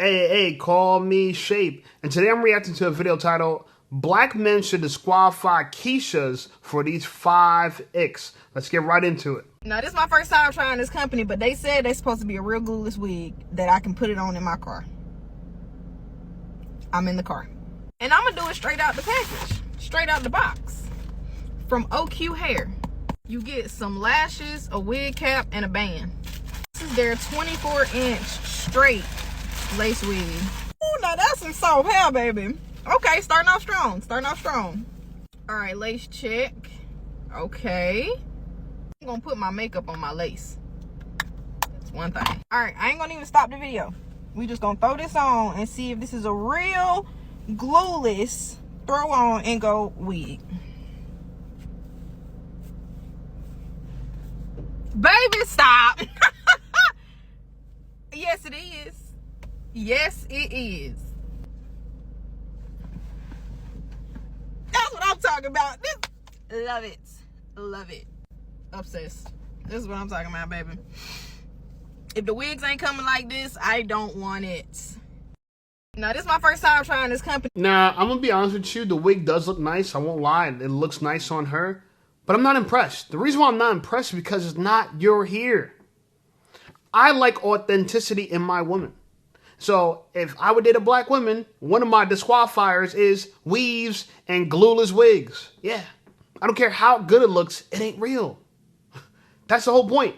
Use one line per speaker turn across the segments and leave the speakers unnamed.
Hey, call me Shape. And today I'm reacting to a video titled, Black Men Should Disqualify Keishas for These 5 ICKS. Let's get right into it.
Now, this is my first time trying this company, but they said they're supposed to be a real glueless wig that I can put it on in my car. I'm in the car. And I'm going to do it straight out the package. Straight out the box. From OQ Hair. You get some lashes, a wig cap, and a band. This is their 24-inch straight lace wig. Oh, now that's some soft hair, baby. Okay, starting off strong. All right, lace check. Okay. I'm gonna put my makeup on my lace. That's one thing. All right, I ain't gonna even stop the video. We just gonna throw this on and see if this is a real glueless throw on and go wig. Baby, stop. Yes, it is. Yes, it is. That's what I'm talking about. Love it. Obsessed. This is what I'm talking about, baby. If the wigs ain't coming like this, I don't want it. Now, this is my first time trying this company.
Now, I'm gonna be honest with you, the wig does look nice. I won't lie, it looks nice on her. But I'm not impressed. The reason why I'm not impressed is because it's not your hair. I like authenticity in my woman. So if I would date a black woman, one of my disqualifiers is weaves and glueless wigs. Yeah. I don't care how good it looks, it ain't real. That's the whole point.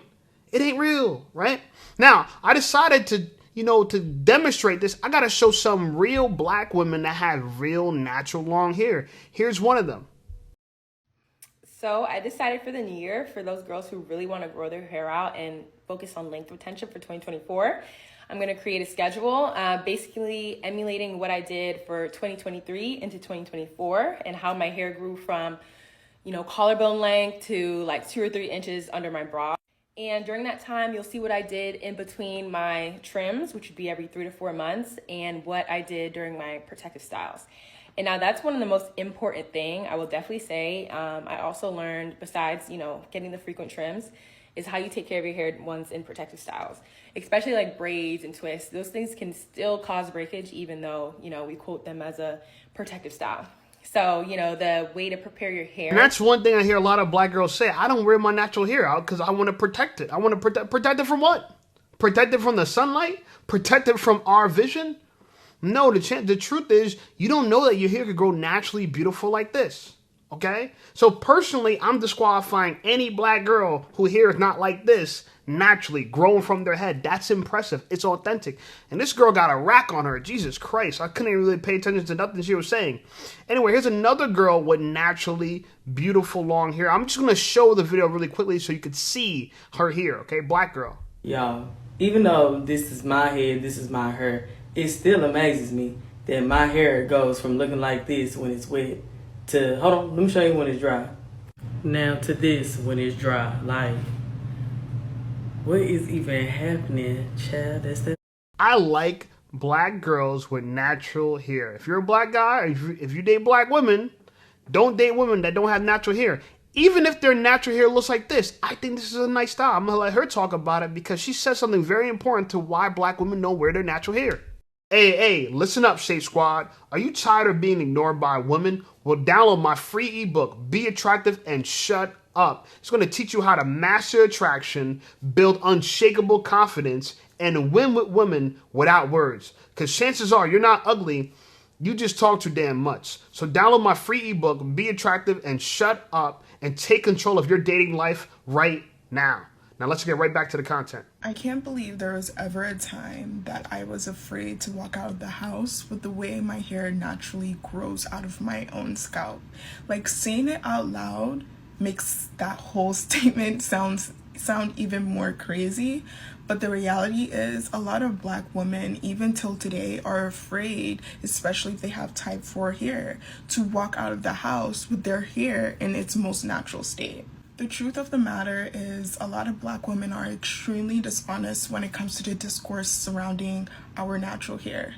It ain't real, right? Now, I decided to, to demonstrate this, I gotta show some real black women that have real natural long hair. Here's one of them.
So I decided for the new year, for those girls who really want to grow their hair out and focus on length retention for 2024, I'm going to create a schedule, basically emulating what I did for 2023 into 2024 and how my hair grew from, collarbone length to like 2 or 3 inches under my bra. And during that time, you'll see what I did in between my trims, which would be every 3 to 4 months, and what I did during my protective styles. And now that's one of the most important thing I will definitely say. I also learned, besides, getting the frequent trims, is how you take care of your hair once in protective styles, especially like braids and twists. Those things can still cause breakage, even though, we quote them as a protective style. So, the way to prepare your hair.
And that's one thing I hear a lot of black girls say. I don't wear my natural hair out because I want to protect it. I want to protect it from what? Protect it from the sunlight? Protect it from our vision? No, the truth is, you don't know that your hair could grow naturally beautiful like this, okay? So personally, I'm disqualifying any black girl whose hair is not like this, naturally, growing from their head. That's impressive. It's authentic. And this girl got a rack on her. Jesus Christ, I couldn't even really pay attention to nothing she was saying. Anyway, here's another girl with naturally beautiful long hair. I'm just going to show the video really quickly so you could see her hair, okay? Black girl.
Y'all, even though this is my head, this is my hair, it still amazes me that my hair goes from looking like this when it's wet to, hold on, let me show you when it's dry. Now to this when it's dry. Like, what is even happening, child?
I like black girls with natural hair. If you're a black guy, if you date black women, don't date women that don't have natural hair. Even if their natural hair looks like this, I think this is a nice style. I'm going to let her talk about it because she said something very important to why black women don't wear their natural hair. Hey, listen up, Shape Squad. Are you tired of being ignored by women? Well, download my free ebook, Be Attractive and Shut Up. It's going to teach you how to master attraction, build unshakable confidence, and win with women without words. Because chances are you're not ugly, you just talk too damn much. So download my free ebook, Be Attractive and Shut Up, and take control of your dating life right now. Now let's get right back to the content.
I can't believe there was ever a time that I was afraid to walk out of the house with the way my hair naturally grows out of my own scalp. Like, saying it out loud makes that whole statement sound even more crazy. But the reality is a lot of black women, even till today, are afraid, especially if they have type 4 hair, to walk out of the house with their hair in its most natural state. The truth of the matter is a lot of black women are extremely dishonest when it comes to the discourse surrounding our natural hair.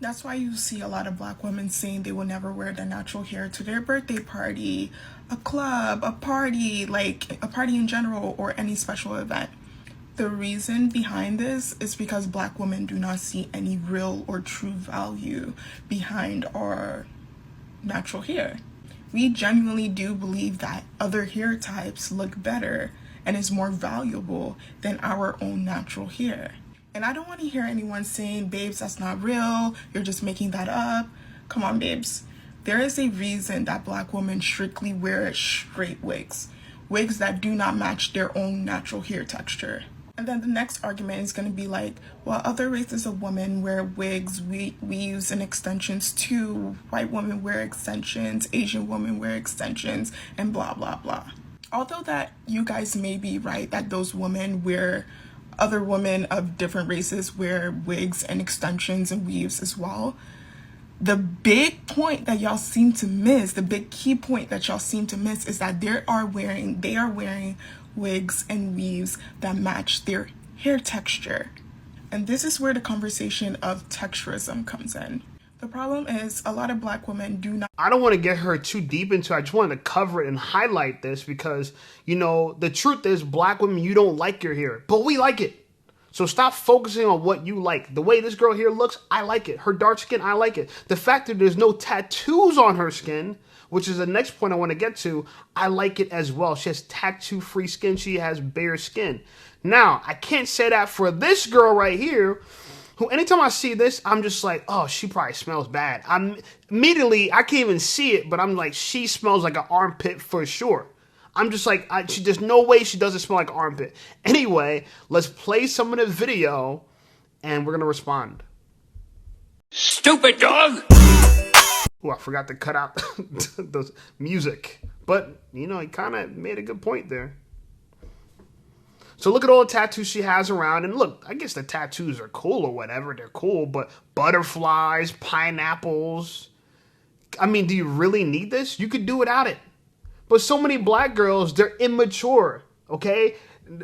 That's why you see a lot of black women saying they will never wear their natural hair to their birthday party, a club, a party, like a party in general, or any special event. The reason behind this is because Black women do not see any real or true value behind our natural hair. We genuinely do believe that other hair types look better and is more valuable than our own natural hair. And I don't want to hear anyone saying, babes, that's not real, you're just making that up. Come on, babes. There is a reason that Black women strictly wear straight wigs. Wigs that do not match their own natural hair texture. And then the next argument is going to be like, well, other races of women wear wigs, weaves, and extensions too. White women wear extensions, Asian women wear extensions, and blah, blah, blah. Although that you guys may be right that those women wear, other women of different races wear wigs and extensions and weaves as well, the big point that y'all seem to miss, the big key point that y'all seem to miss is that they are wearing wigs and weaves that match their hair texture. And this is where the conversation of texturism comes in. The problem is a lot of Black women do not.
I don't want to get her too deep into it. I just wanted to cover it and highlight this because, you know, the truth is Black women, you don't like your hair, but we like it. So stop focusing on what you like. The way this girl here looks, I like it. Her dark skin, I like it. The fact that there's no tattoos on her skin, which is the next point I want to get to, I like it as well. She has tattoo-free skin. She has bare skin. Now, I can't say that for this girl right here, who anytime I see this, I'm just like, oh, she probably smells bad. Immediately, I can't even see it, but I'm like, she smells like an armpit for sure. I'm just like, there's no way she doesn't smell like an armpit. Anyway, let's play some of the video, and we're going to respond.
Stupid dog!
Oh, I forgot to cut out the music. But, you know, he kind of made a good point there. So look at all the tattoos she has around. And look, I guess the tattoos are cool or whatever. They're cool. But butterflies, pineapples. I mean, do you really need this? You could do without it. But so many Black girls, they're immature. Okay?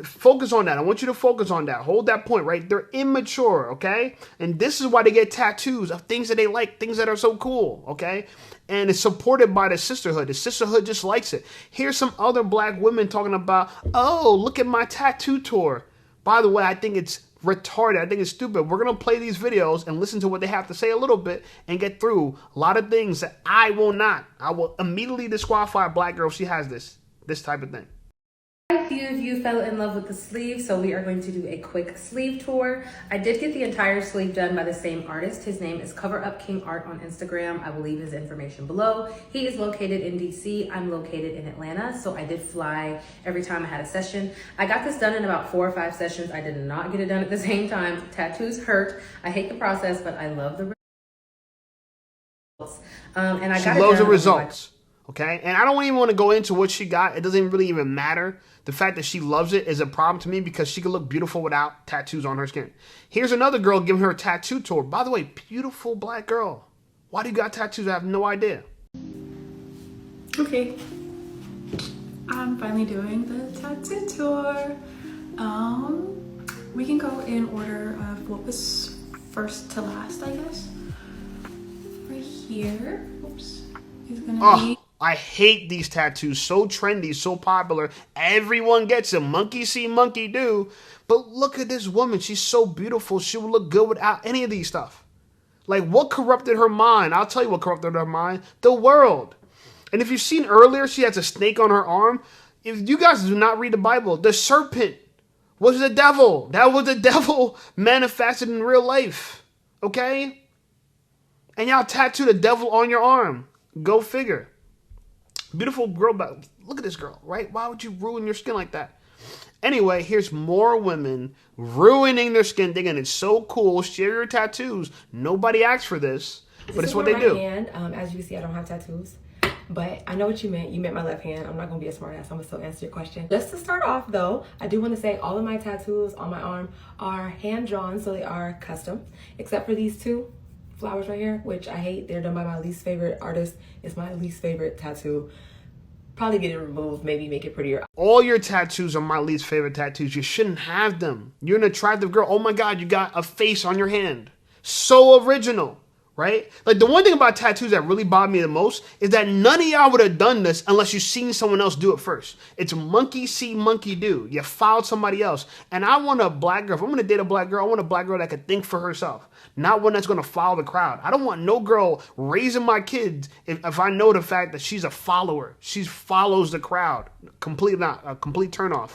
Focus on that. I want you to focus on that. Hold that point, right? They're immature, okay? And this is why they get tattoos of things that they like, things that are so cool, okay? And it's supported by the sisterhood. The sisterhood just likes it. Here's some other Black women talking about, oh, look at my tattoo tour. By the way, I think it's retarded. I think it's stupid. We're going to play these videos and listen to what they have to say a little bit and get through a lot of things that I will not. I will immediately disqualify a Black girl if she has this type of thing.
A few of you fell in love with the sleeve, so we are going to do a quick sleeve tour. I did get the entire sleeve done by the same artist. His name is Cover Up King Art on Instagram. I will leave his information below. He is located in DC. I'm located in Atlanta, so I did fly every time I had a session. I got this done in about 4 or 5 sessions. I did not get it done at the same time. Tattoos hurt. I hate the process, but I love the results. And I got it done. She loves the
results. Okay, and I don't even want to go into what she got. It doesn't really even matter. The fact that she loves it is a problem to me because she could look beautiful without tattoos on her skin. Here's another girl giving her a tattoo tour. By the way, beautiful Black girl. Why do you got tattoos? I have no idea.
Okay, I'm finally doing the tattoo tour. We can go in order of what was first to last, I guess. Right here, oops, is gonna be.
I hate these tattoos. So trendy, so popular. Everyone gets them. Monkey see, monkey do. But look at this woman. She's so beautiful. She would look good without any of these stuff. Like, what corrupted her mind? I'll tell you what corrupted her mind. The world. And if you've seen earlier, she has a snake on her arm. If you guys do not read the Bible, the serpent was the devil. That was the devil manifested in real life. Okay? And y'all tattoo the devil on your arm. Go figure. Beautiful girl, but look at this girl, right? Why would you ruin your skin like that? Anyway, here's more women ruining their skin, thinking it's so cool. Share your tattoos. Nobody asked for this, but it's what they do.
Hand. As you can see, I don't have tattoos, but I know what you meant. You meant my left hand. I'm not going to be a smart ass. I'm going to still answer your question. Just to start off, though, I do want to say all of my tattoos on my arm are hand-drawn, so they are custom, except for these 2 flowers right here, which I hate. They're done by my least favorite artist. It's my least favorite tattoo. Probably get it removed, maybe make it prettier.
All your tattoos are my least favorite tattoos. You shouldn't have them. You're an attractive girl. Oh my God, you got a face on your hand. So original. right? Like, the one thing about tattoos that really bothered me the most is that none of y'all would have done this unless you seen someone else do it first. It's monkey see, monkey do. You followed somebody else. And I want a black girl. If I'm going to date a black girl, I want a black girl that can think for herself, not one that's going to follow the crowd. I don't want no girl raising my kids if I know the fact that she's a follower. She follows the crowd. Complete turnoff.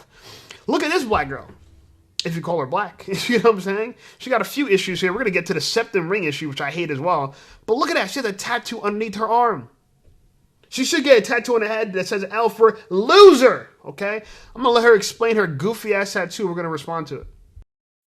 Look at this black girl. If you call her black, you know what I'm saying? She got a few issues here. We're going to get to the septum ring issue, which I hate as well. But look at that. She has a tattoo underneath her arm. She should get a tattoo on the head that says L for loser, okay? I'm going to let her explain her goofy-ass tattoo. We're going to respond to it.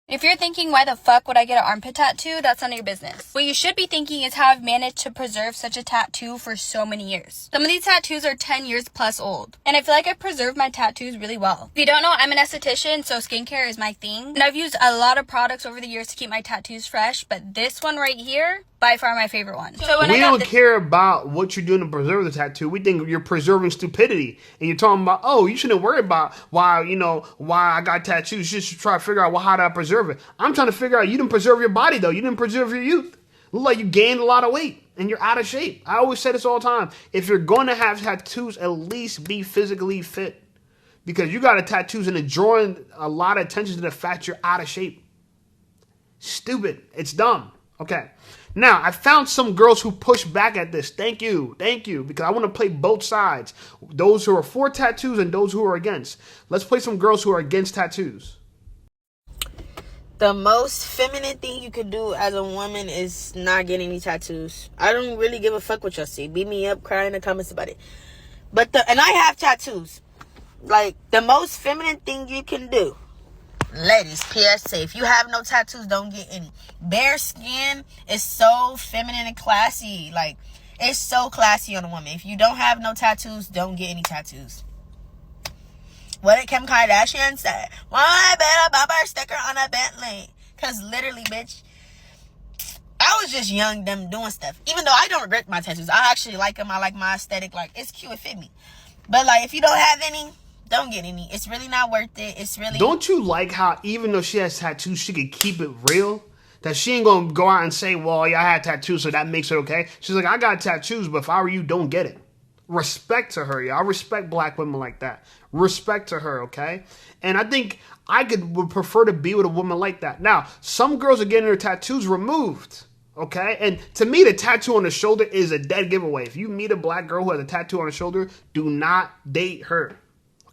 If you're thinking, why the fuck would I get an armpit tattoo? That's none of your business. What you should be thinking is how I've managed to preserve such a tattoo for so many years. Some of these tattoos are 10 years plus old, and I feel like I've preserved my tattoos really well. If you don't know, I'm an esthetician, so skincare is my thing. And I've used a lot of products over the years to keep my tattoos fresh, but this one right here, by far my favorite one. So when
we don't care about what you're doing to preserve the tattoo. We think you're preserving stupidity. And you're talking about, oh, you shouldn't worry about why I got tattoos. You should try to figure out, well, how do I preserve it? I'm trying to figure out, you didn't preserve your body, though. You didn't preserve your youth. Look like you gained a lot of weight and you're out of shape. I always say this all the time. If you're going to have tattoos, at least be physically fit. Because you got a tattoos and it's drawing a lot of attention to the fact you're out of shape. Stupid. It's dumb. Okay. Now, I found some girls who push back at this. Thank you, because I want to play both sides. Those who are for tattoos and those who are against. Let's play some girls who are against tattoos.
The most feminine thing you could do as a woman is not get any tattoos. I don't really give a fuck what y'all see. Beat me up, cry in the comments about it. And I have tattoos. Like, the most feminine thing you can do. Ladies, PSA, if you have no tattoos, don't get any. Bare skin is so feminine and classy. Like, it's so classy on a woman. If you don't have no tattoos, don't get any tattoos. What did Kim Kardashian say? Why I bet a bumper sticker on a Bentley? Because literally, bitch, I was just young, them doing stuff. Even though I don't regret my tattoos. I actually like them. I like my aesthetic. Like, it's cute. It fit me. But, like, if you don't have any, don't get any. It's really not worth it. It's really...
Don't you like how even though she has tattoos, she can keep it real? That she ain't gonna go out and say, well, yeah, I had tattoos, so that makes it okay. She's like, I got tattoos, but if I were you, don't get it. Respect to her, y'all. I respect black women like that. Respect to her, okay? And I think I would prefer to be with a woman like that. Now, some girls are getting their tattoos removed, okay? And to me, the tattoo on the shoulder is a dead giveaway. If you meet a black girl who has a tattoo on her shoulder, do not date her.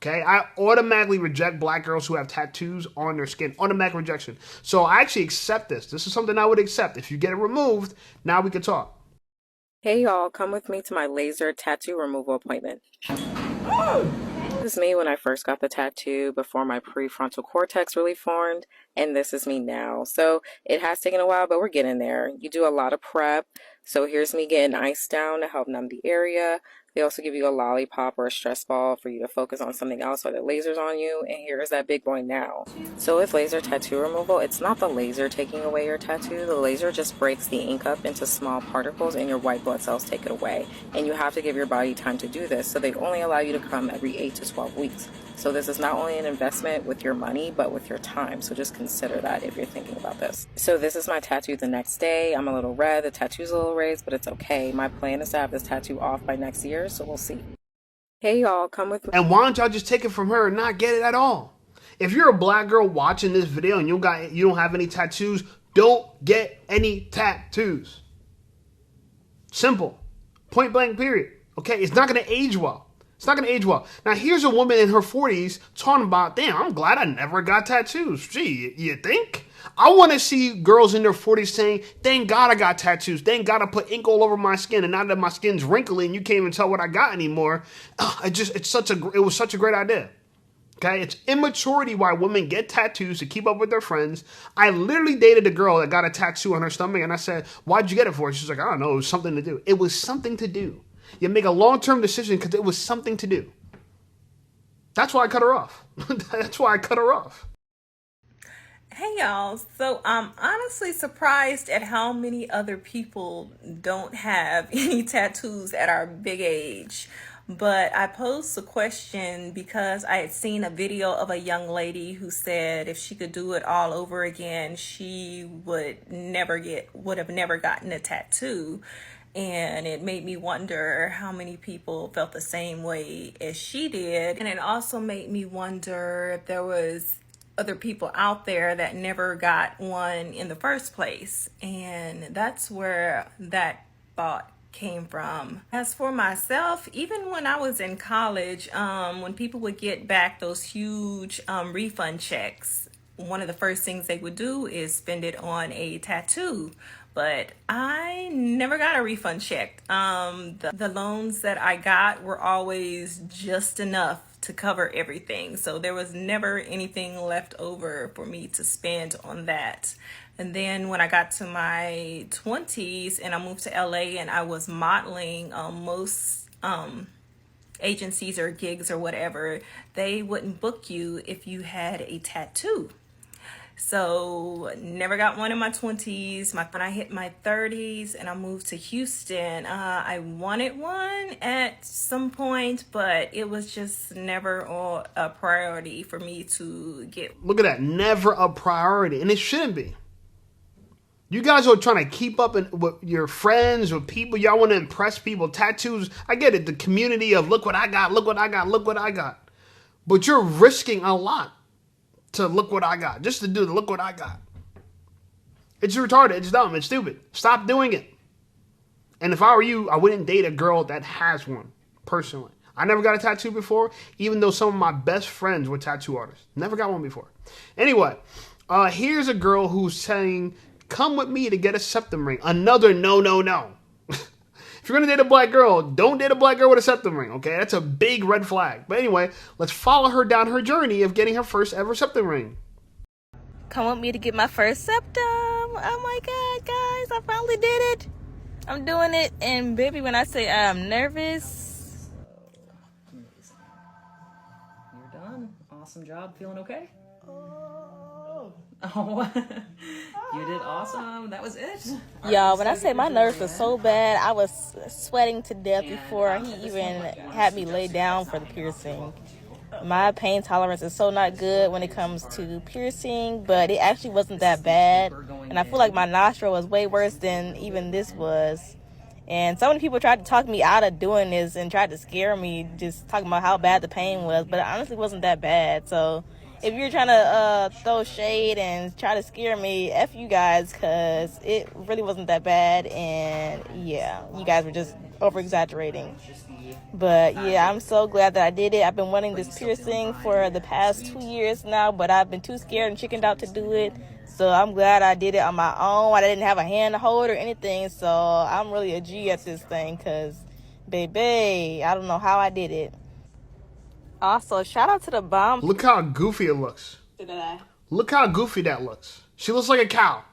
Okay, I automatically reject black girls who have tattoos on their skin. Automatic rejection. So I actually accept this. This is something I would accept. If you get it removed, now we can talk.
Hey y'all, come with me to my laser tattoo removal appointment. This is me when I first got the tattoo before my prefrontal cortex really formed, and this is me now. So it has taken a while, but we're getting there. You do a lot of prep. So here's me getting ice down to help numb the area. They also give you a lollipop or a stress ball for you to focus on something else while the laser's on you. And here's that big boy now. So with laser tattoo removal, it's not the laser taking away your tattoo. The laser just breaks the ink up into small particles and your white blood cells take it away. And you have to give your body time to do this. So they only allow you to come every 8 to 12 weeks. So this is not only an investment with your money, but with your time. So just consider that if you're thinking about this. So this is my tattoo the next day. I'm a little red. The tattoo's a little raised, but it's okay. My plan is to have this tattoo off by next year, so we'll see. Hey y'all, come with me.
And why don't y'all just take it from her and not get it at all? If you're a black girl watching this video and you don't have any tattoos, don't get any tattoos. Simple. Point blank period. Okay? It's not going to age well. It's not going to age well. Now, here's a woman in her 40s talking about, damn, I'm glad I never got tattoos. Gee, you think? I want to see girls in their 40s saying, thank God I got tattoos. Thank God I put ink all over my skin. And now that my skin's wrinkly and you can't even tell what I got anymore, it was such a great idea. Okay, it's immaturity why women get tattoos to keep up with their friends. I literally dated a girl that got a tattoo on her stomach, and I said, why'd you get it for? She's like, I don't know, it was something to do. It was something to do. You make a long-term decision because it was something to do. That's why I cut her off. That's why I cut her off.
Hey y'all, so I'm honestly surprised at how many other people don't have any tattoos at our big age. but I posed the question because I had seen a video of a young lady who said if she could do it all over again, she would have never gotten a tattoo. And it made me wonder how many people felt the same way as she did. And it also made me wonder if there was other people out there that never got one in the first place. And that's where that thought came from. As for myself, even when I was in college, when people would get back those huge refund checks, one of the first things they would do is spend it on a tattoo. But I never got a refund check. The loans that I got were always just enough to cover everything. So there was never anything left over for me to spend on that. And then when I got to my 20s and I moved to LA and I was modeling, most agencies or gigs or whatever, they wouldn't book you if you had a tattoo. So never got one in my 20s. When I hit my 30s and I moved to Houston, I wanted one at some point, but it was just never a priority for me to get.
Look at that, never a priority, and it shouldn't be. You guys are trying to keep up with your friends, with people. Y'all want to impress people. Tattoos, I get it, the community of look what I got, look what I got, look what I got. But you're risking a lot to look what I got, just to do the look what I got. It's retarded, it's dumb, it's stupid. Stop doing it. And if I were you, I wouldn't date a girl that has one, personally. I never got a tattoo before, even though some of my best friends were tattoo artists. Never got one before. Anyway, here's a girl who's saying, come with me to get a septum ring. Another no. If you're going to date a black girl, don't date a black girl with a septum ring, okay? That's a big red flag. But anyway, let's follow her down her journey of getting her first ever septum ring.
Come with me to get my first septum. Oh my God, guys, I finally did it. I'm doing it. And baby, when I say I'm nervous.
Amazing. You're done. Awesome job. Feeling okay? Oh, you did awesome. That was it.
Y'all, when I say my nerves were so bad, I was sweating to death before he even had me lay down for the piercing. My pain tolerance is so not good when it comes to piercing, but it actually wasn't that bad. And I feel like my nostril was way worse than even this was. And so many people tried to talk me out of doing this and tried to scare me, just talking about how bad the pain was, but it honestly wasn't that bad. So if you're trying to throw shade and try to scare me, F you guys, because it really wasn't that bad. And yeah, you guys were just over-exaggerating. But yeah, I'm so glad that I did it. I've been wanting this piercing for the past 2 years now, but I've been too scared and chickened out to do it. So I'm glad I did it on my own. I didn't have a hand to hold or anything. So I'm really a G at this thing because, baby, I don't know how I did it. Also, shout out to the bomb.
Look how goofy it looks. Look how goofy that looks. She looks like a cow.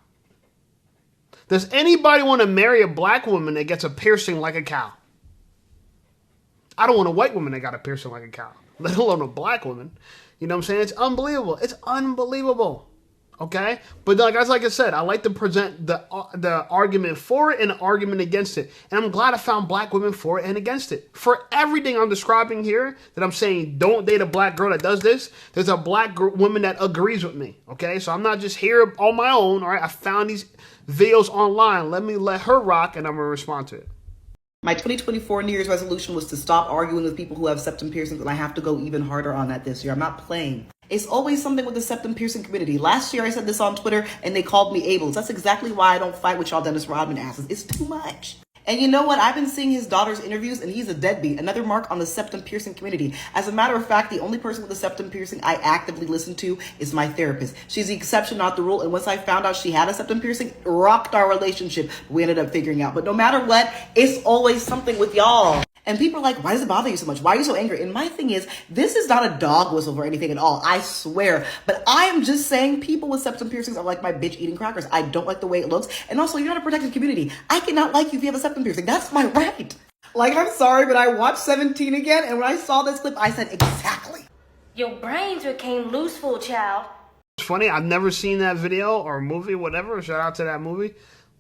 Does anybody want to marry a black woman that gets a piercing like a cow? I don't want a white woman that got a piercing like a cow, let alone a black woman. You know what I'm saying? It's unbelievable. It's unbelievable. Okay? But like I said, I like to present the argument for it and the argument against it. And I'm glad I found black women for it and against it. For everything I'm describing here, that I'm saying don't date a black girl that does this, there's a black woman that agrees with me. Okay? So I'm not just here on my own. All right? I found these videos online. Let her rock and I'm going to respond to it.
My 2024 New Year's resolution was to stop arguing with people who have septum piercings, and I have to go even harder on that this year. I'm not playing. It's always something with the septum piercing community. Last year I said this on Twitter and they called me ableist. That's exactly why I don't fight with y'all Dennis Rodman asses. It's too much. And you know what? I've been seeing his daughter's interviews and he's a deadbeat. Another mark on the septum piercing community. As a matter of fact, the only person with a septum piercing I actively listen to is my therapist. She's the exception, not the rule. And once I found out she had a septum piercing, it rocked our relationship. We ended up figuring out. But no matter what, it's always something with y'all. And people are like, why does it bother you so much? Why are you so angry? And my thing is, this is not a dog whistle or anything at all. I swear. But I am just saying people with septum piercings are like my bitch eating crackers. I don't like the way it looks. And also, you're not a protected community. I cannot like you if you have a septum piercing. That's my right. Like, I'm sorry, but I watched 17 again. And when I saw this clip, I said, exactly.
Your brains became looseful, child.
It's funny. I've never seen that video or movie, whatever. Shout out to that movie.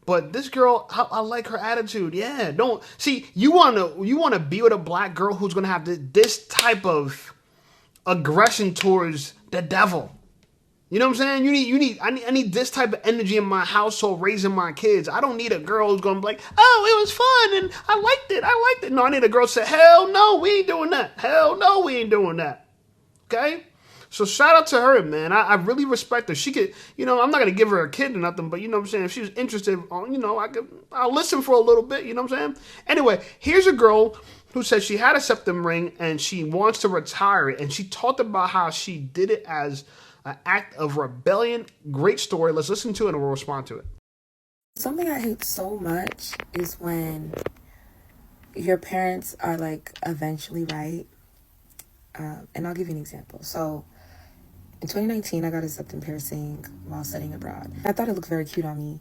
But this girl, I like her attitude. Yeah, don't see you wanna be with a black girl who's gonna have this type of aggression towards the devil. You know what I'm saying? I need this type of energy in my household raising my kids. I don't need a girl who's gonna be like, oh, it was fun and I liked it. No, I need a girl to say, hell no, we ain't doing that. Hell no, we ain't doing that. Okay? So shout out to her, man. I really respect her. She could, I'm not gonna give her a kid or nothing, but you know what I'm saying? If she was interested, I'll listen for a little bit, you know what I'm saying? Anyway, here's a girl who says she had a septum ring and she wants to retire it, and she talked about how she did it as an act of rebellion. Great story. Let's listen to it and we'll respond to it.
Something I hate so much is when your parents are like eventually right. And I'll give you an example. So in 2019, I got a septum piercing while studying abroad. I thought it looked very cute on me,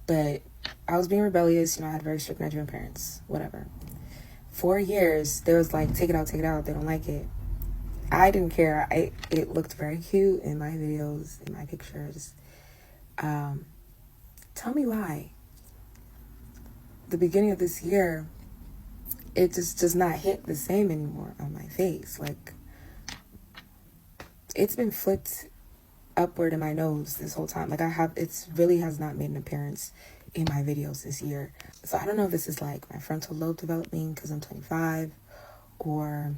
but I was being rebellious. I had very strict Nigerian parents, whatever. 4 years, they was like, take it out, they don't like it. I didn't care. It looked very cute in my videos, in my pictures. Tell me why. The beginning of this year, it just does not hit the same anymore on my face. Like, it's been flipped upward in my nose this whole time. Like, it really has not made an appearance in my videos this year. So I don't know if this is like my frontal lobe developing because I'm 25, or...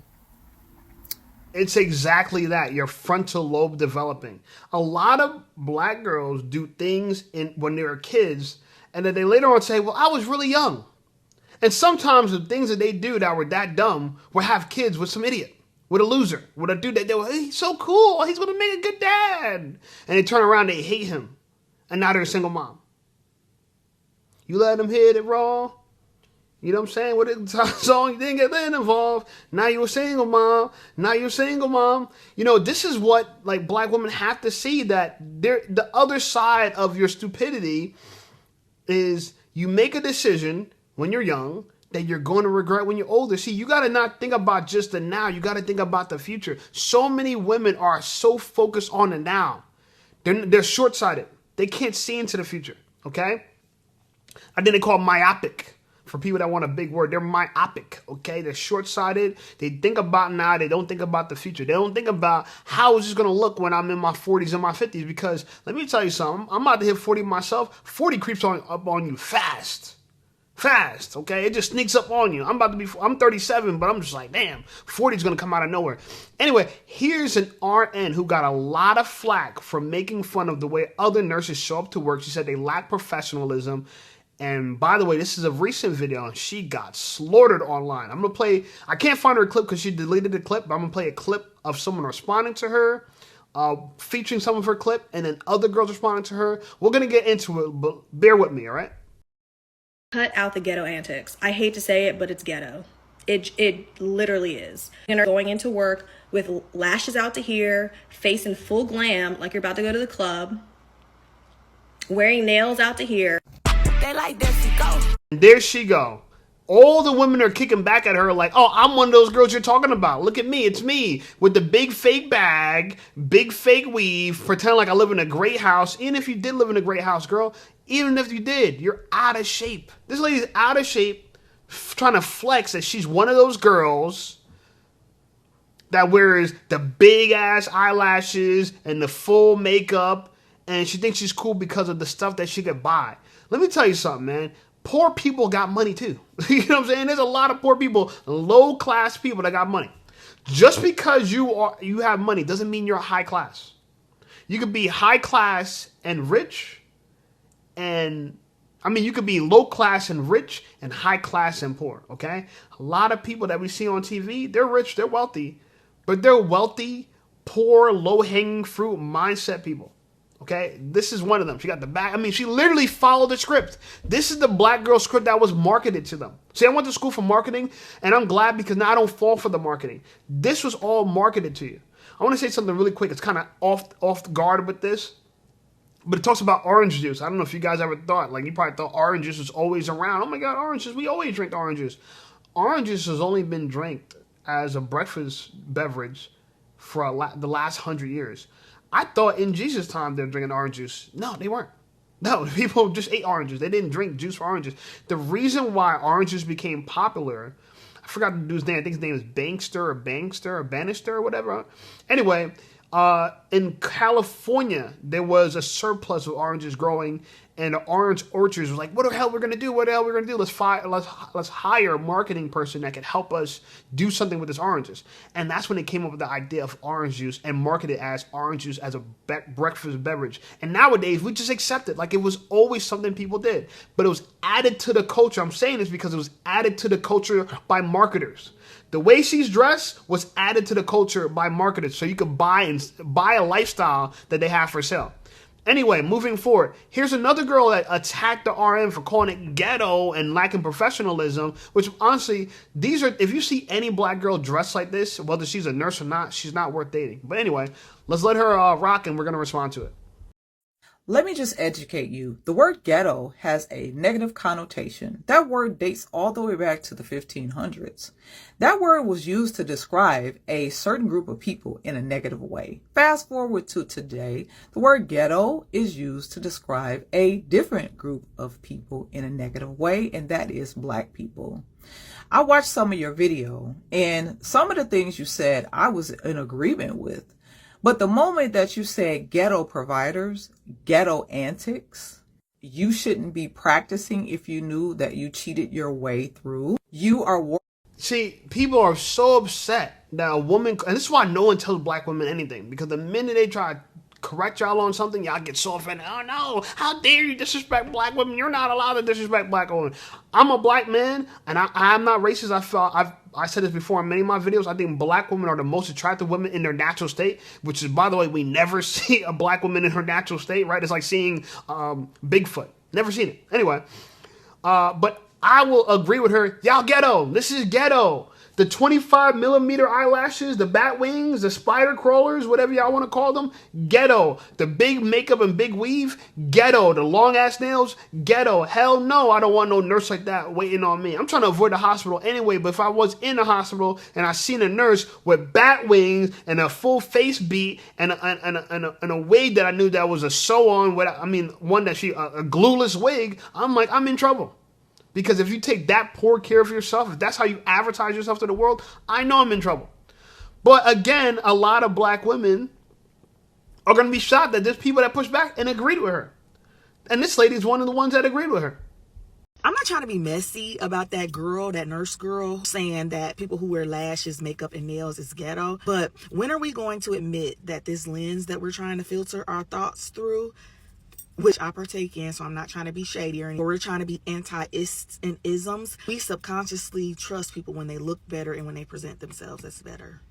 It's exactly that, your frontal lobe developing. A lot of black girls do things when they were kids, and then they later on say, well, I was really young. And sometimes the things that they do that were that dumb will have kids with some idiot, with a loser, with a dude that they were, he's so cool, he's going to make a good dad. And they turn around, they hate him. And now they're a single mom. You let them hit it raw. You know what I'm saying? With the song, you didn't get that involved. Now you're a single mom. This is what like black women have to see, that the other side of your stupidity is you make a decision when you're young that you're going to regret when you're older. See, you got to not think about just the now. You got to think about the future. So many women are so focused on the now. They're short-sighted. They can't see into the future, okay? I think they call it myopic. For people that want a big word, they're myopic, okay? They're short-sighted. They think about now. They don't think about the future. They don't think about how is this going to look when I'm in my 40s and my 50s, because let me tell you something. I'm about to hit 40 myself. 40 creeps up on you fast, okay? It just sneaks up on you. I'm 37, but I'm just like, damn, 40 is going to come out of nowhere. Anyway, here's an RN who got a lot of flack for making fun of the way other nurses show up to work. She said they lack professionalism. And by the way, this is a recent video, and she got slaughtered online. I'm going to play, I can't find her clip because she deleted the clip, but I'm going to play a clip of someone responding to her, featuring some of her clip, and then other girls responding to her. We're going to get into it, but bear with me, all right?
Cut out the ghetto antics. I hate to say it, but it's ghetto. It literally is. You're going into work with lashes out to here, face in full glam, like you're about to go to the club, wearing nails out to here. They like, there she go.
There she go. All the women are kicking back at her like, oh, I'm one of those girls you're talking about. Look at me. It's me with the big fake bag, big fake weave, pretend like I live in a great house. Even if you did live in a great house, girl, even if you did, you're out of shape. This lady's out of shape, trying to flex that she's one of those girls that wears the big ass eyelashes and the full makeup, and she thinks she's cool because of the stuff that she could buy. Let me tell you something, man. Poor people got money too. You know what I'm saying? There's a lot of poor people, low-class people that got money. Just because you have money doesn't mean you're high class. You could be high class and rich, and you could be low class and rich and high class and poor, okay? A lot of people that we see on TV, they're rich, they're wealthy, but they're wealthy, poor, low-hanging fruit mindset people. Okay, this is one of them. She got the back. She literally followed the script. This is the black girl script that was marketed to them. See, I went to school for marketing, and I'm glad because now I don't fall for the marketing. This was all marketed to you. I want to say something really quick. It's kind of off guard with this, but it talks about orange juice. I don't know if you guys ever thought, like you probably thought orange juice was always around. Oh my God, oranges. We always drink orange juice. Orange juice has only been drank as a breakfast beverage for the last 100 years. I thought in Jesus' time they were drinking orange juice. No, they weren't. No, people just ate oranges. They didn't drink juice for oranges. The reason why oranges became popular, I forgot the dude's name. I think his name is Bannister or whatever. Anyway, in California, there was a surplus of oranges growing, and the orange orchards was like, what the hell we're gonna do? What the hell we're gonna do? Let's hire a marketing person that can help us do something with these oranges. And that's when they came up with the idea of orange juice and marketed as orange juice as a breakfast beverage. And nowadays we just accept it like it was always something people did, but it was added to the culture. I'm saying this because it was added to the culture by marketers. The way she's dressed was added to the culture by marketers, so you could buy a lifestyle that they have for sale. Anyway, moving forward, here's another girl that attacked the RN for calling it ghetto and lacking professionalism, which honestly, if you see any black girl dressed like this, whether she's a nurse or not, she's not worth dating. But anyway, let's let her rock and we're going to respond to it.
Let me just educate you. The word ghetto has a negative connotation. That word dates all the way back to the 1500s. That word was used to describe a certain group of people in a negative way. Fast forward to today, the word ghetto is used to describe a different group of people in a negative way, and that is black people. I watched some of your video, and some of the things you said I was in agreement with. But the moment that you said ghetto providers, ghetto antics, you shouldn't be practicing if you knew that you cheated your way through. You are...
See, people are so upset that a woman, and this is why no one tells black women anything, because the minute they try to correct y'all on something, y'all get so offended. Oh no, how dare you disrespect black women? You're not allowed to disrespect black women. I'm a black man, and I'm not racist. I said this before in many of my videos. I think black women are the most attractive women in their natural state, which is, by the way, we never see a black woman in her natural state, right? It's like seeing Bigfoot. Never seen it. Anyway, but I will agree with her. Y'all ghetto. This is ghetto. The 25mm eyelashes, the bat wings, the spider crawlers, whatever y'all want to call them, ghetto. The big makeup and big weave, ghetto. The long ass nails, ghetto. Hell no, I don't want no nurse like that waiting on me. I'm trying to avoid the hospital anyway, but if I was in the hospital and I seen a nurse with bat wings and a full face beat and a wig that I knew that was a sew-on, one that a glueless wig, I'm like, I'm in trouble. Because if you take that poor care of yourself, if that's how you advertise yourself to the world, I know I'm in trouble. But again, a lot of black women are going to be shocked that there's people that push back and agreed with her. And this lady is one of the ones that agreed with her.
I'm not trying to be messy about that girl, that nurse girl, saying that people who wear lashes, makeup, and nails is ghetto. But when are we going to admit that this lens that we're trying to filter our thoughts through, which I partake in, so I'm not trying to be shady or anything, we're trying to be anti-ists and isms, we subconsciously trust people when they look better and when they present themselves as better.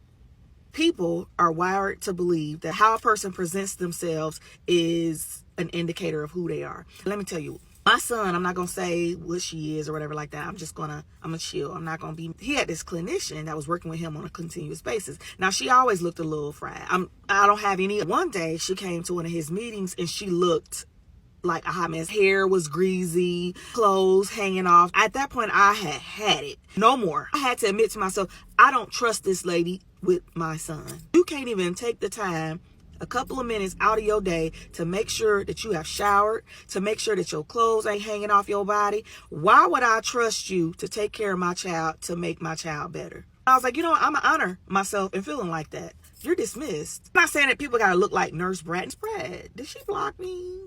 People are wired to believe that how a person presents themselves is an indicator of who they are. Let me tell you, my son, I'm not going to say what she is or whatever like that. I'm going to chill. I'm not going to be, he had this clinician that was working with him on a continuous basis. Now, she always looked a little fried. I don't have any. One day, she came to one of his meetings and she looked like a hot mess. Hair was greasy, clothes hanging off. At that point, I had it. No more. I had to admit to myself, I don't trust this lady with my son. You can't even take the time, a couple of minutes out of your day, to make sure that you have showered, to make sure that your clothes ain't hanging off your body. Why would I trust you to take care of my child, to make my child better? I was like, you know what? I'm going to honor myself in feeling like that. You're dismissed. I'm not saying that people got to look like Nurse Brad. Did she block me?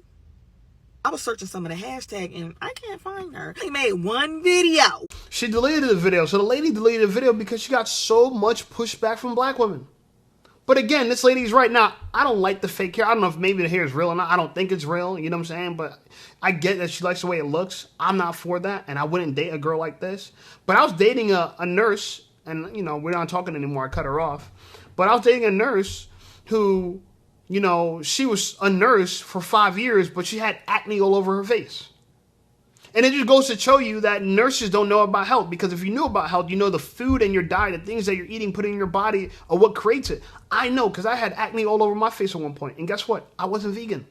I was searching some of the hashtag and I can't find her. They made one video.
She deleted the video. So the lady deleted the video because she got so much pushback from black women. But again, this lady's right. Now, I don't like the fake hair. I don't know if maybe the hair is real or not. I don't think it's real. You know what I'm saying? But I get that she likes the way it looks. I'm not for that. And I wouldn't date a girl like this. But I was dating a nurse. And, you know, we're not talking anymore. I cut her off. But I was dating a nurse who, you know, she was a nurse for 5 years, but she had acne all over her face. And it just goes to show you that nurses don't know about health, because if you knew about health, you know the food and your diet, the things that you're eating, putting in your body are what creates it. I know, because I had acne all over my face at one point. And guess what? I wasn't vegan.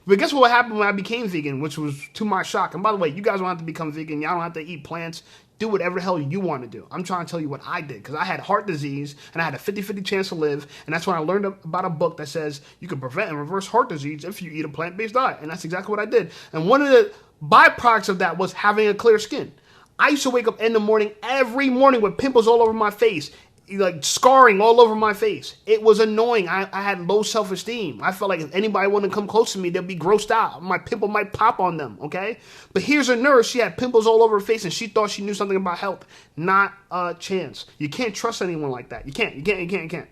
But guess what happened when I became vegan, which was to my shock. And by the way, you guys don't have to become vegan. Y'all don't have to eat plants. do whatever the hell you want to do. I'm trying to tell you what I did, because I had heart disease and I had a 50-50 chance to live, and that's when I learned about a book that says you can prevent and reverse heart disease if you eat a plant-based diet, and that's exactly what I did. And one of the byproducts of that was having a clear skin. I used to wake up in the morning every morning with pimples all over my face, like scarring all over my face. It was annoying. I had low self-esteem. I felt like if anybody wanted to come close to me, they'd be grossed out. My pimple might pop on them, okay? But here's a nurse. She had pimples all over her face, and she thought she knew something about health. Not a chance. You can't trust anyone like that. You can't.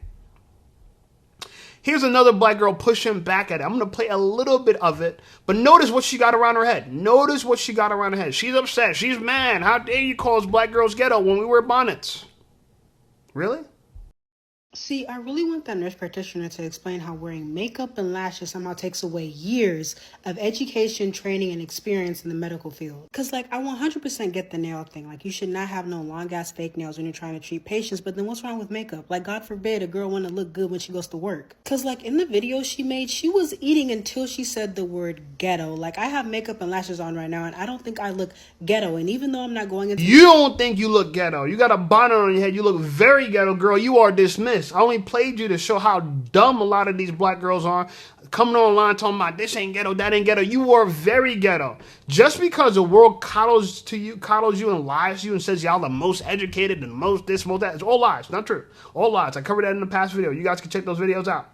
Here's another black girl pushing back at it. I'm going to play a little bit of it, but notice what she got around her head. Notice what she got around her head. She's upset. She's mad. How dare you call us black girls ghetto when we wear bonnets? Really?
See, I really want that nurse practitioner to explain how wearing makeup and lashes somehow takes away years of education, training, and experience in the medical field. Because, like, I 100% get the nail thing. Like, you should not have no long-ass fake nails when you're trying to treat patients, but then what's wrong with makeup? Like, God forbid a girl want to look good when she goes to work. Because, like, in the video she made, she was eating until she said the word ghetto. Like, I have makeup and lashes on right now, and I don't think I look ghetto. And even though I'm not going into...
You don't think you look ghetto. You got a bonnet on your head. You look very ghetto, girl. You are dismissed. I only played you to show how dumb a lot of these black girls are. Coming online talking about this ain't ghetto, that ain't ghetto. You are very ghetto. Just because the world coddles you and lies to you and says y'all the most educated and most this, most that. It's all lies. Not true. All lies. I covered that in the past video. You guys can check those videos out.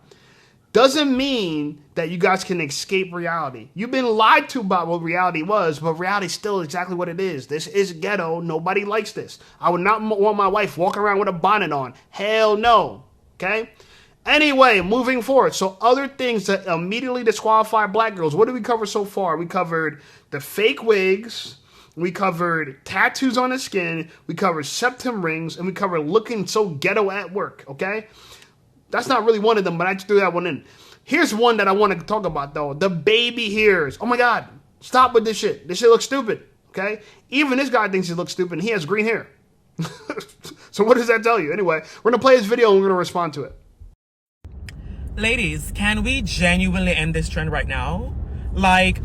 Doesn't mean that you guys can escape reality. You've been lied to about what reality was, but reality is still exactly what it is. This is ghetto. Nobody likes this. I would not want my wife walking around with a bonnet on. Hell no. Okay? Anyway, moving forward. So other things that immediately disqualify black girls. What did we cover so far? We covered the fake wigs. We covered tattoos on the skin. We covered septum rings. And we covered looking so ghetto at work. Okay? That's not really one of them, but I just threw that one in. Here's one that I want to talk about, though. The baby hairs. Oh, my God. Stop with this shit. This shit looks stupid. Okay? Even this guy thinks he looks stupid, and he has green hair. So what does that tell you? Anyway, we're going to play this video, and we're going to respond to it.
Ladies, can we genuinely end this trend right now? Like,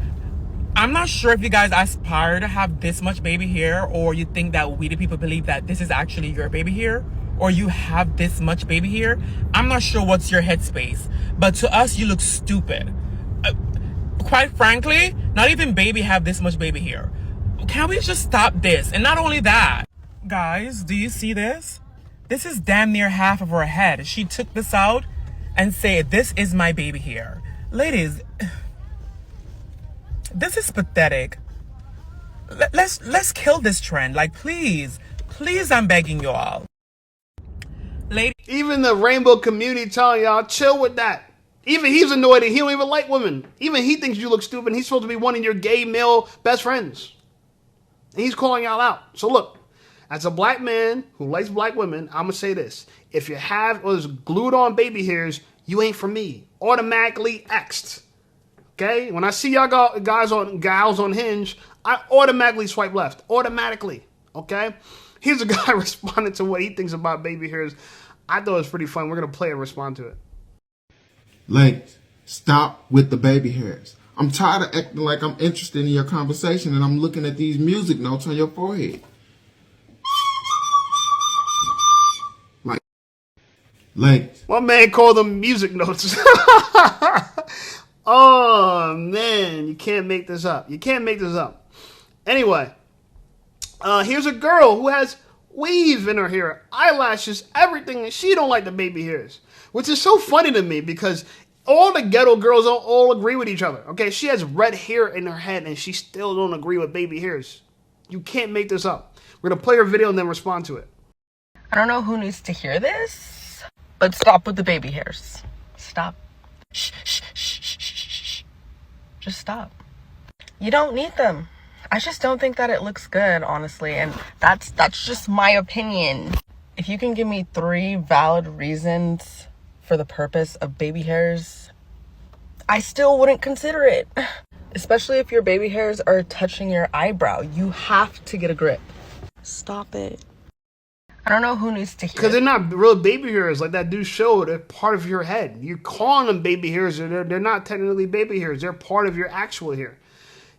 I'm not sure if you guys aspire to have this much baby hair, or you think that we the people believe that this is actually your baby hair, or you have this much baby hair. I'm not sure what's your headspace, but to us, you look stupid. Quite frankly, not even baby have this much baby hair. Can we just stop this? And not only that, guys, do you see this? This is damn near half of her head. She took this out and said, this is my baby hair. Ladies, this is pathetic. Let's kill this trend. Like, please, I'm begging you all. Ladies.
Even the rainbow community telling y'all, chill with that. Even he's annoyed and he don't even like women. Even he thinks you look stupid. He's supposed to be one of your gay male best friends. And he's calling y'all out. So look, as a black man who likes black women, I'm going to say this. If you have those glued on baby hairs, you ain't for me. Automatically X'd. Okay? When I see y'all gals on Hinge, I automatically swipe left. Automatically. Okay? Here's a guy responding to what he thinks about baby hairs. I thought it was pretty fun. We're going to play and respond to it.
Like, stop with the baby hairs. I'm tired of acting like I'm interested in your conversation and I'm looking at these music notes on your forehead. Like.
One man called them music notes. Oh, man. You can't make this up. You can't make this up. Anyway. Here's a girl who has weave in her hair, eyelashes, everything, and she don't like the baby hairs. Which is so funny to me because all the ghetto girls don't all agree with each other. Okay, she has red hair in her head and she still don't agree with baby hairs. You can't make this up. We're going to play her video and then respond to it.
I don't know who needs to hear this, but stop with the baby hairs. Stop. Shh, shh, shh, shh, shh, shh. Just stop. You don't need them. I just don't think that it looks good, honestly, and that's just my opinion. If you can give me 3 valid reasons for the purpose of baby hairs, I still wouldn't consider it. Especially if your baby hairs are touching your eyebrow. You have to get a grip. Stop it. I don't know who needs to hear.
Because they're not real baby hairs like that dude showed. They're part of your head. You're calling them baby hairs. They're not technically baby hairs. They're part of your actual hair.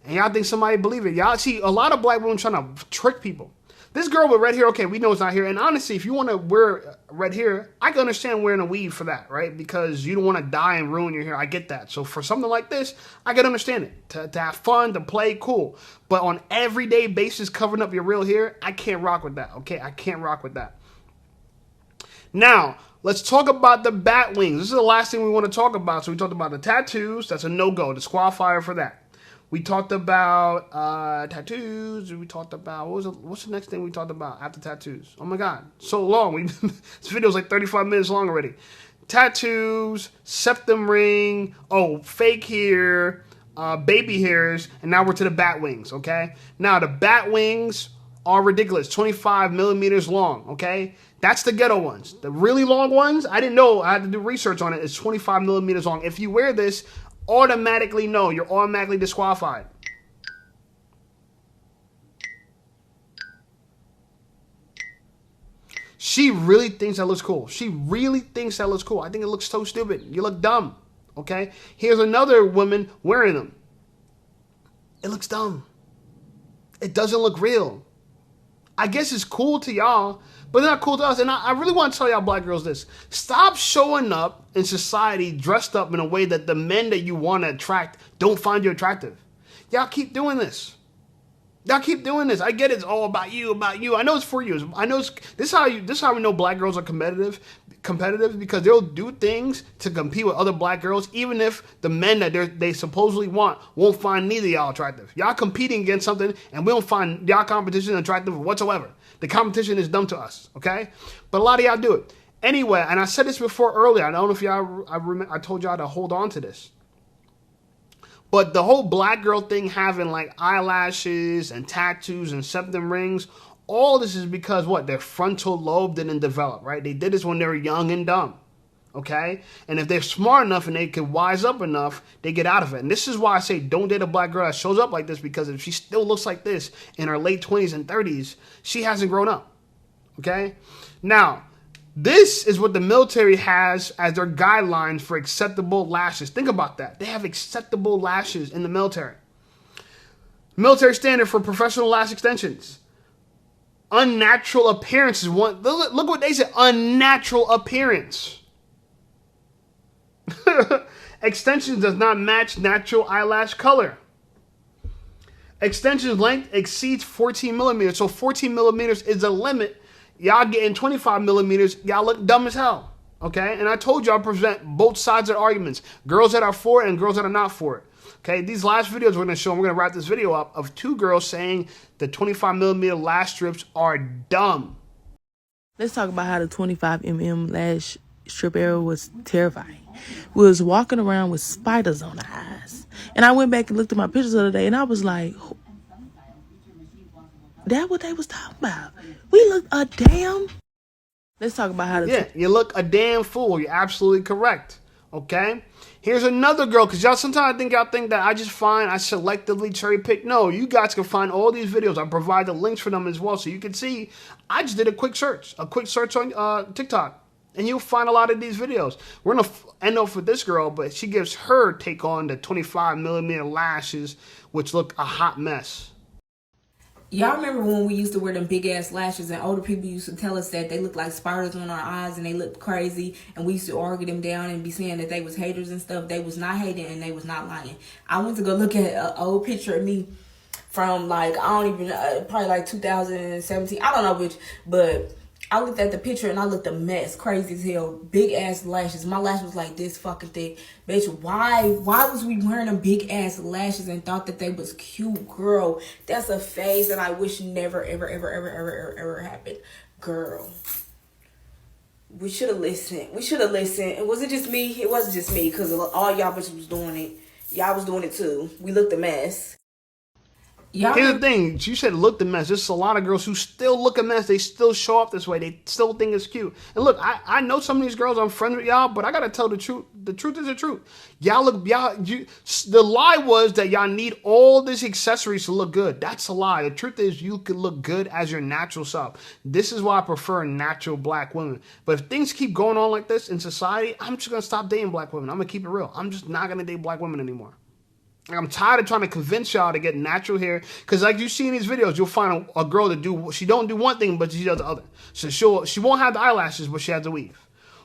And y'all think somebody believe it. Y'all see a lot of black women trying to trick people. This girl with red hair, okay, we know it's not hair. And honestly, if you want to wear red hair, I can understand wearing a weave for that, right? Because you don't want to dye and ruin your hair. I get that. So for something like this, I can understand it. To have fun, to play, cool. But on everyday basis, covering up your real hair, I can't rock with that, okay? I can't rock with that. Now, let's talk about the bat wings. This is the last thing we want to talk about. So we talked about the tattoos. That's a no-go. Disqualifier for that. We talked about tattoos. We talked about, what's the next thing we talked about after tattoos? Oh my God, so long. This video is like 35 minutes long already. Tattoos, septum ring, fake hair, baby hairs, and now we're to the bat wings, okay? Now, the bat wings are ridiculous, 25 millimeters long, okay? That's the ghetto ones. The really long ones, I didn't know, I had to do research on it, it's 25 millimeters long. If you wear this, automatically no, you're automatically disqualified. She really thinks that looks cool. She really thinks that looks cool. I think it looks so stupid. You look dumb, okay? Here's another woman wearing them. It looks dumb. It doesn't look real. I guess it's cool to y'all, but it's not cool to us. And I really want to tell y'all black girls this. Stop showing up in society dressed up in a way that the men that you want to attract don't find you attractive. Y'all keep doing this. Y'all keep doing this. I get it's all about you, about you. I know it's for you. I know this is how we know black girls are competitive because they'll do things to compete with other black girls, even if the men that they supposedly want won't find neither of y'all attractive. Y'all competing against something, and we don't find y'all competition attractive whatsoever. The competition is dumb to us, okay? But a lot of y'all do it. Anyway, and I said this before earlier. I don't know if y'all, I told y'all to hold on to this. But the whole black girl thing having like eyelashes and tattoos and septum rings, all this is because what? Their frontal lobe didn't develop, right? They did this when they were young and dumb, okay? And if they're smart enough and they can wise up enough, they get out of it. And this is why I say don't date a black girl that shows up like this, because if she still looks like this in her late 20s and 30s, she hasn't grown up, okay? Now, this is what the military has as their guidelines for acceptable lashes. Think about that. They have acceptable lashes in the military. Military standard for professional lash extensions. Unnatural appearance is one. Look what they said. Unnatural appearance. Extensions does not match natural eyelash color. Extension length exceeds 14 millimeters. So 14 millimeters is the limit. Y'all getting 25 millimeters, y'all look dumb as hell, okay? And I told y'all present both sides of the arguments. Girls that are for it and girls that are not for it, okay? These last videos we're going to show, we're going to wrap this video up, of two girls saying the 25 millimeter lash strips are dumb.
Let's talk about how the 25 mm lash strip era was terrifying. We was walking around with spiders on our eyes. And I went back and looked at my pictures the other day, and I was like, that's what they was talking about. We look a damn. Let's talk about how to.
You look a damn fool. You're absolutely correct. Okay. Here's another girl, because y'all sometimes y'all think that I selectively cherry pick. No, you guys can find all these videos. I provide the links for them as well, so you can see. I just did a quick search on TikTok, and you'll find a lot of these videos. We're gonna end off with this girl, but she gives her take on the 25 millimeter lashes, which look a hot mess.
Y'all remember when we used to wear them big ass lashes and older people used to tell us that they looked like spiders on our eyes and they looked crazy, and we used to argue them down and be saying that they was haters and stuff. They was not hating and they was not lying. I went to go look at an old picture of me from like, I don't even know, probably like 2017. I don't know which, but I looked at the picture and I looked a mess, crazy as hell, big ass lashes. My lash was like this fucking thick. Bitch, why was we wearing them big ass lashes and thought that they was cute, girl? That's a phase that I wish never, ever happened, girl. We should have listened. And was it just me? It wasn't just me, because all y'all bitches was doing it. Y'all was doing it too. We looked a mess.
Here's the thing. You said look the mess. There's a lot of girls who still look a mess. They still show up this way. They still think it's cute. And look, I know some of these girls. I'm friends with y'all, but I got to tell the truth. The truth is the truth. The lie was that y'all need all these accessories to look good. That's a lie. The truth is you can look good as your natural self. This is why I prefer natural black women. But if things keep going on like this in society, I'm just going to stop dating black women. I'm going to keep it real. I'm just not going to date black women anymore. I'm tired of trying to convince y'all to get natural hair. Because like you see in these videos, you'll find a girl that she don't do one thing, but she does the other. So she won't have the eyelashes, but she has the weave.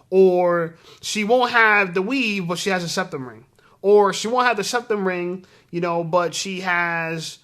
Or she won't have the weave, but she has a septum ring. Or she won't have the septum ring, you know, but she has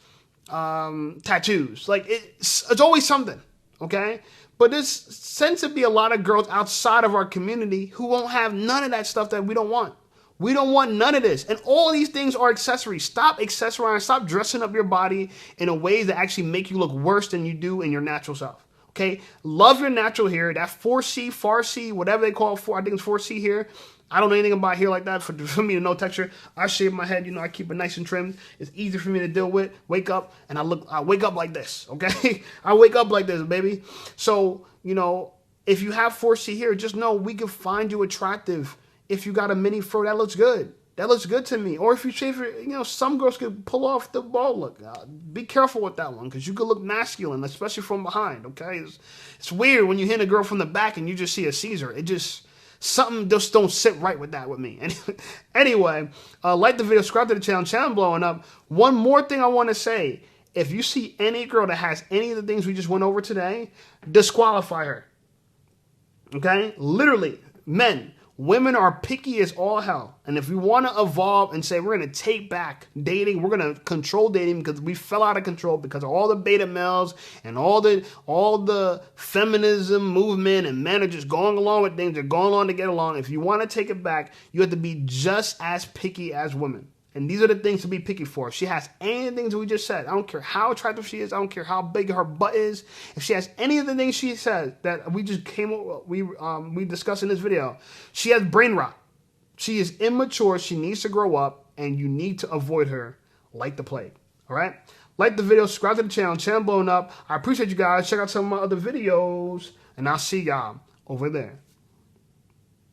tattoos. Like, it's always something, okay? But there's tends to be a lot of girls outside of our community who won't have none of that stuff that we don't want. We don't want none of this. And all these things are accessories. Stop accessorizing. Stop dressing up your body in a way that actually make you look worse than you do in your natural self. Okay? Love your natural hair. That 4C, Farsi, whatever they call it for. I think it's 4C hair. I don't know anything about hair like that. For me to know texture, I shave my head. You know, I keep it nice and trimmed. It's easy for me to deal with. Wake up, and I wake up like this, okay? I wake up like this, baby. So, you know, if you have 4C hair, just know we can find you attractive. If you got a mini fro, that looks good. That looks good to me. Or if you shave your, you know, some girls could pull off the bald look. Be careful with that one, because you could look masculine, especially from behind, okay? It's weird when you hit a girl from the back and you just see a Caesar. It just, something just don't sit right with that with me. Anyway, like the video, subscribe to the channel blowing up. One more thing I want to say. If you see any girl that has any of the things we just went over today, disqualify her. Okay? Literally, men. Women are picky as all hell. And if we want to evolve and say we're going to take back dating, we're going to control dating because we fell out of control because of all the beta males and all the feminism movement, and men are just going along with things. They're going along to get along. If you want to take it back, you have to be just as picky as women. And these are the things to be picky for. If she has any of the things that we just said, I don't care how attractive she is, I don't care how big her butt is. If she has any of the things she said that we just we discussed in this video, she has brain rot. She is immature. She needs to grow up, and you need to avoid her like the plague. All right? Like the video, subscribe to the channel blowing up. I appreciate you guys. Check out some of my other videos, and I'll see y'all over there.